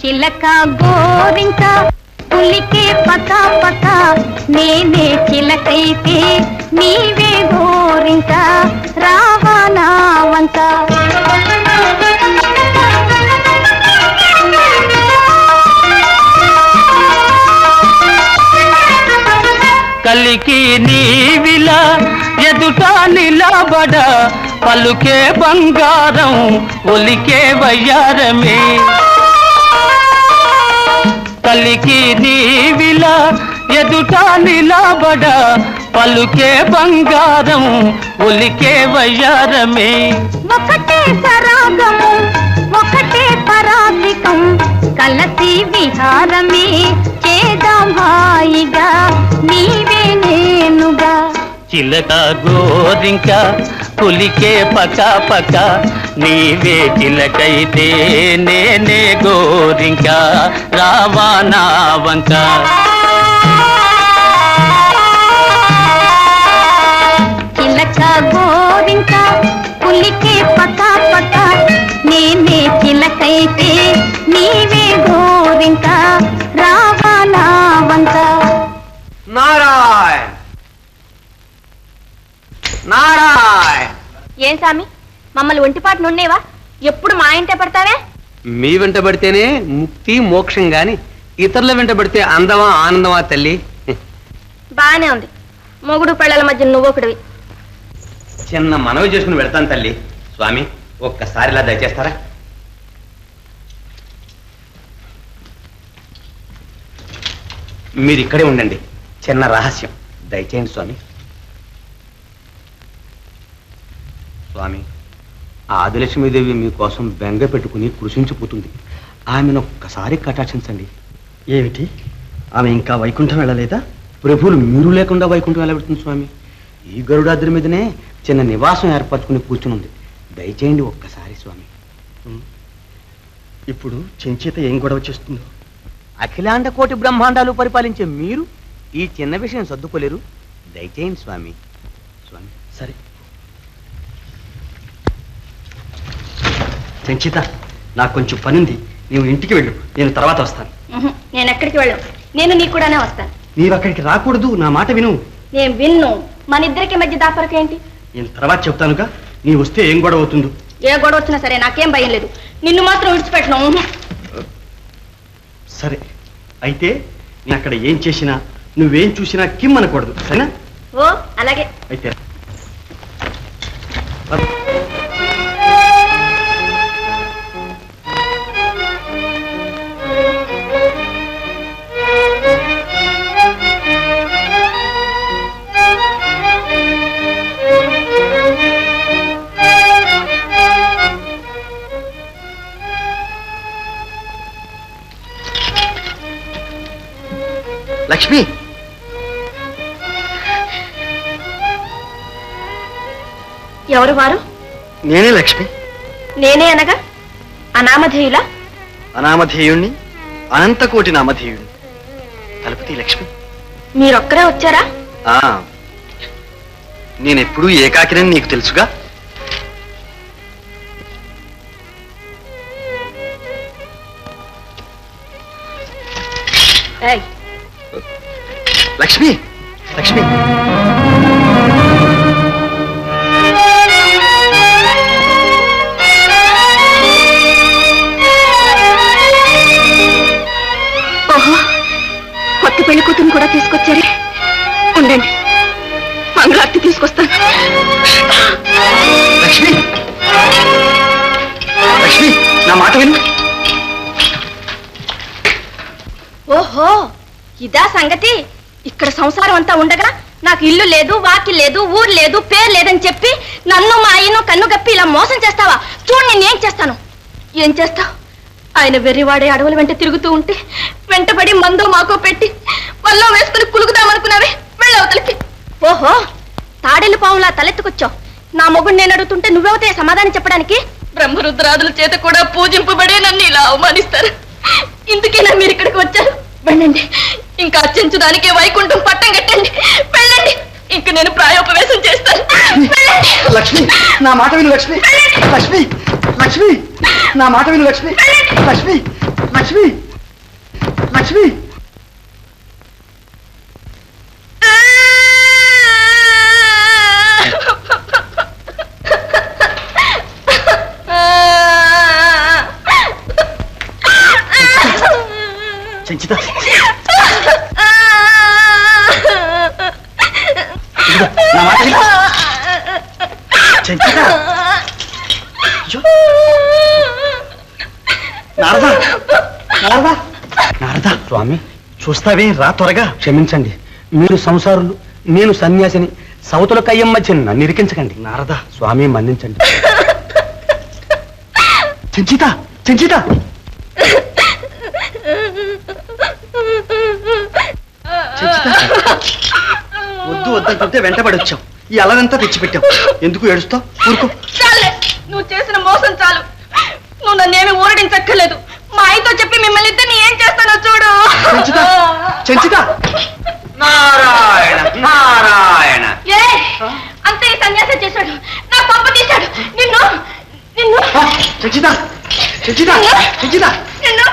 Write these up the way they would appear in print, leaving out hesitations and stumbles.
చిలక గోరింక పులికే పకా పకా నేనే చిలకైతే నీవే గోరింక రావా నా వంక కలికి నీవిలా ఎదుట నిలబడ పలుకే బంగారం ఒలికే వయ్యారమే కలికి నీవిలా ఎదుట నిలబడ పలుకే బంగారం ఒలికే వయ్యారమే ఒకటే సరాగము ఒకటే పరాధికం కలసి విహారమే చేద్దాం హాయిగా నీవే నేనుగా చిలక గోరింక పులికే పకా పకా నీవే చిలకైతే నేనే గోరింక రావా నా వంక చిలక గోరింక పులికే పకా పకా నేనే చిలకైతే నీవే గోరింక రావా నా వంక నారాయణ నారాయణ ఏం సామి మమ్మల్ని ఒంటిపాటు నుండేవా ఎప్పుడు మా ఇంటే పడతావే మీ వెంట పడితేనే ముక్తి మోక్షం గాని ఇతరుల వెంట పడితే అందమా ఆనందమా తల్లి బానే ఉంది మొగుడు పిల్లల మధ్య నువ్వొకడివి చిన్న మనవి చేసుకుని వెళ్తాను తల్లి స్వామి ఒక్కసారి ఇలా దయచేస్తారా మీరు ఇక్కడే ఉండండి చిన్న రహస్యం దయచేయండి స్వామి స్వామి ఆదిలక్ష్మీదేవి మీకోసం బెంగ పెట్టుకుని కృషించిపోతుంది ఆమెను ఒక్కసారి కటాక్షించండి ఏమిటి ఆమె ఇంకా వైకుంఠం వెళ్ళలేదా ప్రభువులు మీరు లేకుండా వైకుంఠం వెళ్ళబెడుతుంది స్వామి ఈ గరుడాద్రి మీదనే చిన్న నివాసం ఏర్పరచుకుని కూర్చునుంది దయచేయండి ఒక్కసారి స్వామి ఇప్పుడు చెంచేత ఏం గొడవ చేస్తుందో అఖిలాండ కోటి బ్రహ్మాండాలు పరిపాలించే మీరు ఈ చిన్న విషయం సర్దుకోలేరు దయచేయండి స్వామి స్వామి సరే చెంచిత నాకు కొంచెం పనుంది నీవు ఇంటికి వెళ్ళు నేను తర్వాత వస్తాను నేను ఎక్కడికి వెళ్ళను నేను నీ కూడానే వస్తాను నీవు అక్కడికి రాకూడదు నా మాట విను నేను విన్ను మన ఇద్దరికి మధ్య దాపరకు ఏంటి నేను తర్వాత చెప్తానుగా నీ వస్తే ఏం గొడవ అవుతుందో ఏ గొడవ వచ్చినా సరే నాకేం భయం లేదు నిన్ను మాత్రం విడిచిపెట్టను సరే అయితే నేను అక్కడ ఏం చేసినా నువ్వేం చూసినా కిమ్ అనకూడదు సరేనా ఓ అలాగే అయితే లక్ష్మి ఎవరు వారు నేనే లక్ష్మి నేనే అనగా అనామధేయులా అనామధేయుణ్ణి అనంతకోటి నామధేయుణ్ణి తలుపుతీ లక్ష్మి మీరొక్కరే వచ్చారా నేనెప్పుడూ ఏకాకినని నీకు తెలుసుగా లక్ష్మి లక్ష్మి ఓహో కొత్త పెళ్లి కూతురు కూడా తీసుకొచ్చారే ఉండండి మంగళార్తి తీసుకొస్తాను లక్ష్మి లక్ష్మి నా మాట విను ఓహో ఇదా సంగతి ఇక్కడ సంసారం అంతా ఉండగా నాకు ఇల్లు లేదు వాకి లేదు ఊరు లేదు పేరు లేదని చెప్పి నన్ను మా ఆయన్ను కన్ను గప్పి ఇలా మోసం చేస్తావా చూడు నేనేం చేస్తాను ఏం చేస్తావు ఆయన వెర్రివాడే అడవుల వెంట తిరుగుతూ ఉంటే వెంటబడి మందో మాకో పెట్టి వల్ల వేసుకుని కులుకుదామనుకున్నావే వెళ్ళవతలకి ఓహో తాడేలు పావులా తలెత్తుకొచ్చావు నా మొగుడు నేను అడుగుతుంటే నువ్వెవతే సమాధానం చెప్పడానికి బ్రహ్మరుద్రాదుల చేత కూడా పూజింపబడే నన్ను ఇలా అవమానిస్తారు ఇందుకేనా మీరు ఇక్కడికి వచ్చారు వెళ్ళండి ఇంకా అర్చించడానికే వైకుంఠం పట్టం కట్టండి వెళ్ళండి ఇంక నేను ప్రాయోపవేశం చేస్తాను లక్ష్మి నా మాట విను లక్ష్మి లక్ష్మి లక్ష్మి నా మాట విను లక్ష్మి లక్ష్మి లక్ష్మి లక్ష్మి సంచిత నా మాట విను. సంచిత అయ్యో. నారదా నారదా నారదా స్వామి చూస్తావే రా త్వరగా. క్షమించండి, మీరు సంసారులు, నేను సన్యాసిని. సౌతుల కయ్యం మధ్య నన్ను ఇరికించకండి. నారదా స్వామి మన్నించండి. సంచిత సంచిత వద్దు వద్దంటుంటే వెంటబడి వచ్చాం. ఈ అలనంతా తెచ్చిపెట్టాం. ఎందుకు ఏడుస్తావు? ఊరుకో. చాలే, నువ్వు చేసిన మోసం చాలు. నువ్వు నన్నేమి ఊరడించక్కర్లేదు. మా ఆయనతో చెప్పి మిమ్మల్ని ఇద్దరిని ఏం చేస్తానో చూడు. సంచిత సంచిత నారాయణ నారాయణ. ఏ అంతే ఈ సన్యాసం చేశాడు, నా పంప తీశాడు. నిన్ను నిన్ను సంచిత సంచిత సంచిత నిన్ను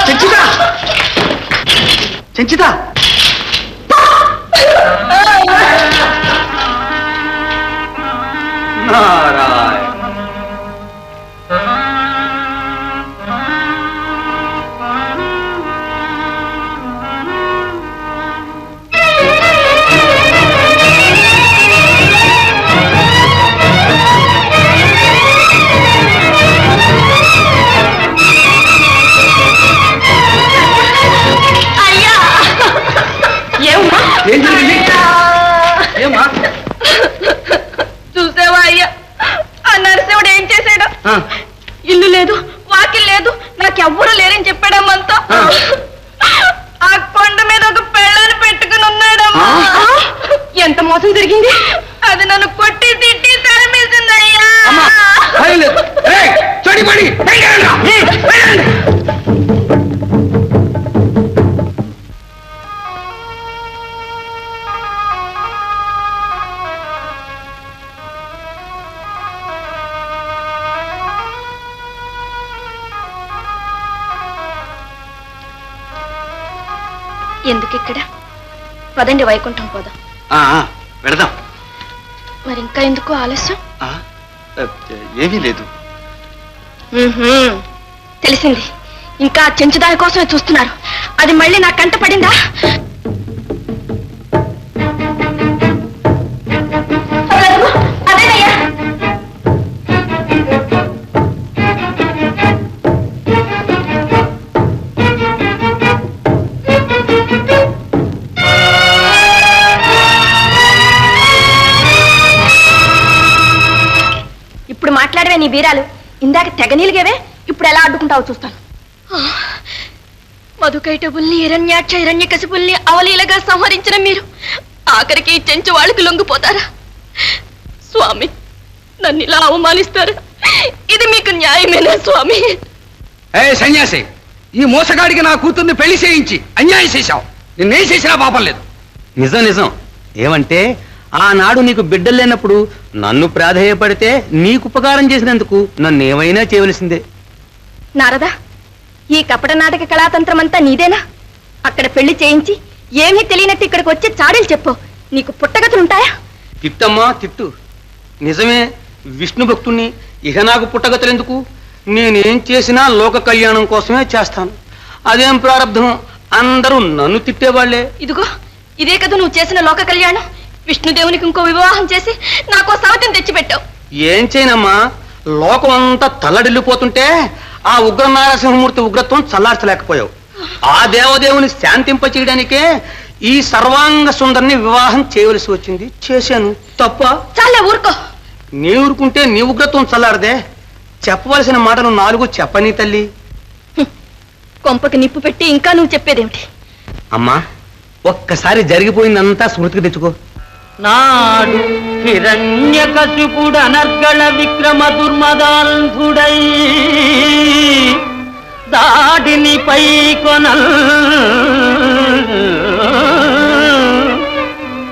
సంచిత సంచిత నారాయణ. అయ్యా, ఏమమ్మా? ఏం జరిగింది? ఏమ్మా? చూసావా అయ్యా, ఆ నరసింహుడు ఏం చేశాడు? ఆ, ఇల్లు లేదు, వాకిల్ లేదు, నాకెవ్వరూ లేరని చెప్పాడమ్మంతా. ఆ కొండ మీద ఒక పెళ్ళాన్ని పెట్టుకుని ఉన్నాడమ్మా. ఎంత మోసం జరిగింది. అది నన్ను కొట్టి తిట్టి తరిమేసింది అయ్యా. అమ్మా, భయం లేదు. ఏయ్, చడిపడి, బయలుదేరండి. బయలుదేరండి. ఎందుకు ఇక్కడ? పదండి, వైకుంఠం పోదాం. పెడదాం. మరి ఇంకా ఎందుకు ఆలస్యం? ఏమీ లేదు. తెలిసింది, ఇంకా చెంచుదాని కోసమే చూస్తున్నారు. అది మళ్ళీ నా కంట పడిందా? అదేనయ్యా. ఇప్పుడు మాట్లాడవే నీ వీరాలు. ఇందాక తెగ నీలిగేవే, ఇప్పుడు ఎలా అడ్డుకుంటావో చూస్తాను. మధుకైటబుల్ని, హిరణ్యాక్ష, హిరణ్యకశిపుల్ని అవలీలగా సంహరించిన మీరు ఆఖరికి చెంచు వాళ్ళకి లొంగిపోతారా? స్వామి, నన్ను ఇలా అవమానిస్తారు. ఇది మీకు న్యాయమేనా స్వామి? ఏ సన్యాసి, ఈ మోసగాడికి నా కూతుర్ని పెళ్లి చేయించి అన్యాయం చేశావు. నిన్నేం చేసినా పాపం లేదు. నిజం నిజం. ఏమంటే ఆనాడు నీకు బిడ్డలు లేనప్పుడు నన్ను ప్రాధేయపడితే నీకు ఉపకారం చేసినందుకు నన్ను ఏమైనా చేయవలసిందే. నారదా, ఈ కపట నాటక కళాతంత్రమంతా నీదేనా? అక్కడ పెళ్లి చేయించి ఏమీ తెలియనట్టు ఇక్కడికి వచ్చి చాడీలు చెప్పు. నీకు పుట్టగతులుంటాయా? తిట్టమ్మా తిట్టు. నిజమే, విష్ణు భక్తుణ్ణి. ఇక నాకు పుట్టగతులెందుకు? నేనేం చేసినా లోక కళ్యాణం కోసమే చేస్తాను. అదేం ప్రారంధం, అందరూ నన్ను తిట్టేవాళ్లే. ఇదిగో, ఇదే కదా నువ్వు చేసిన లోక కళ్యాణం. విష్ణుదేవునికి ఇంకో వివాహం చేసి నాకో సవతిని తెచ్చిపెట్టావు. ఏం చేయనమ్మా, లోకం అంతా తల్లడిల్లిపోతుంటే ఆ ఉగ్ర నారసింహమూర్తి ఉగ్రత్వం చల్లార్చలేకపోయావు. ఆ దేవదేవుని శాంతింప చేయడానికే ఈ సర్వాంగ సుందరిని వివాహం చేయవలసి వచ్చింది. చేశాను. తప్ప? చాలే ఊరుకో. నీ ఊరుకుంటే నీ ఉగ్రత్వం చల్లారదే. చెప్పవలసిన మాటలు 4 చెప్పని తల్లి. కొంపకి నిప్పు పెట్టి ఇంకా నువ్వు చెప్పేదేమిటి? అమ్మా, ఒక్కసారి జరిగిపోయిందంతా స్మృతికి తెచ్చుకో. నాడు హిరణ్యకశిపుడు అనర్గళ విక్రమ దుర్మదాంధుడై దాడిని పై కొనల్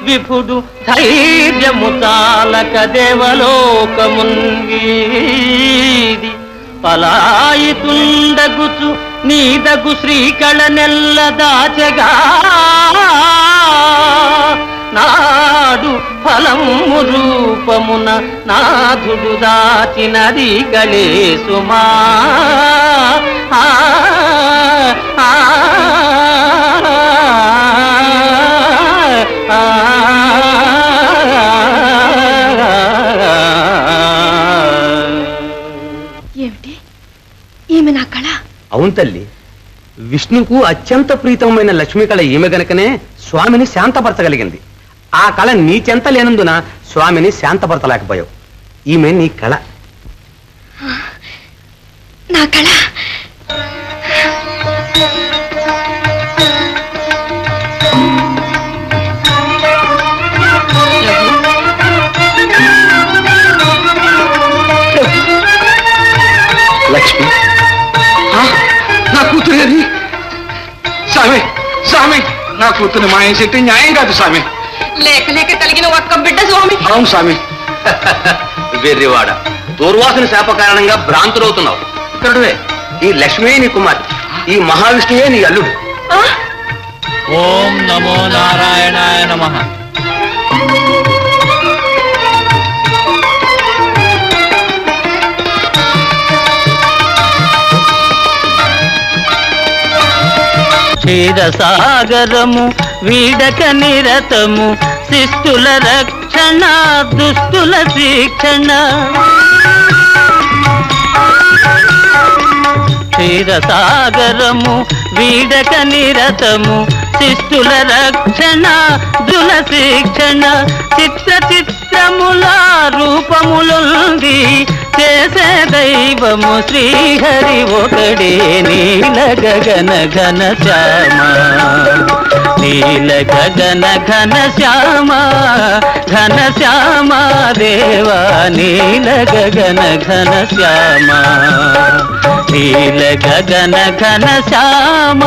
విపుడు ధైర్యము చాలక దేవలోకమున్ వీడి పలాయితుండగుచు నీదగు శ్రీకళ నెల్ల దాచగా నాడు ఫలము రూపమున నాథుడు దాచినది కళే సుమా. ఏమిటి ఈమె నా కళ? అవును తల్లి, విష్ణుకు అత్యంత ప్రీతమైన లక్ష్మీ కళ ఈమె గనకనే స్వామిని శాంతపరచగలిగింది. ఆ కళ నీ చెంత లేనందున స్వామిని శాంతపరచలేకపోయావు. ఈమె నీ కళ. నా కళ లక్ష్మి, నా కూతురేది? స్వామి స్వామి, నా కూతురు మాయేసేటి న్యాయం కాదు స్వామి. లేక లేక కలిగిన ఒక్క బిడ్డ స్వామి. అవును స్వామి. వెర్రివాడ, దూర్వాసుని శాప కారణంగా భ్రాంతులవుతున్నావు. ఇక్కడువే ఈ లక్ష్మీ నీ కుమార్తె, ఈ మహావిష్ణువే నీ అల్లుడు. ఓం నమో నారాయణాయ నమః. క్షీరసాగరము వీడక నిరతము శిష్టుల రక్షణ దుష్టుల శిక్షణ. క్షీరసాగరము వీడక నిరతము శిష్టుల రక్షణ దుల శిక్షణ. చిత్ర చిత్రముల రూపములుంది చేసే దైవము శ్రీహరి ఒకడే. నీల గగన ఘన శ్యామ, నీల గగన ఘన శ్యామ, ఘన శ్యామ దేవా. నీల గగన ఘన శ్యామ, నీల గగన ఘన శ్యామ.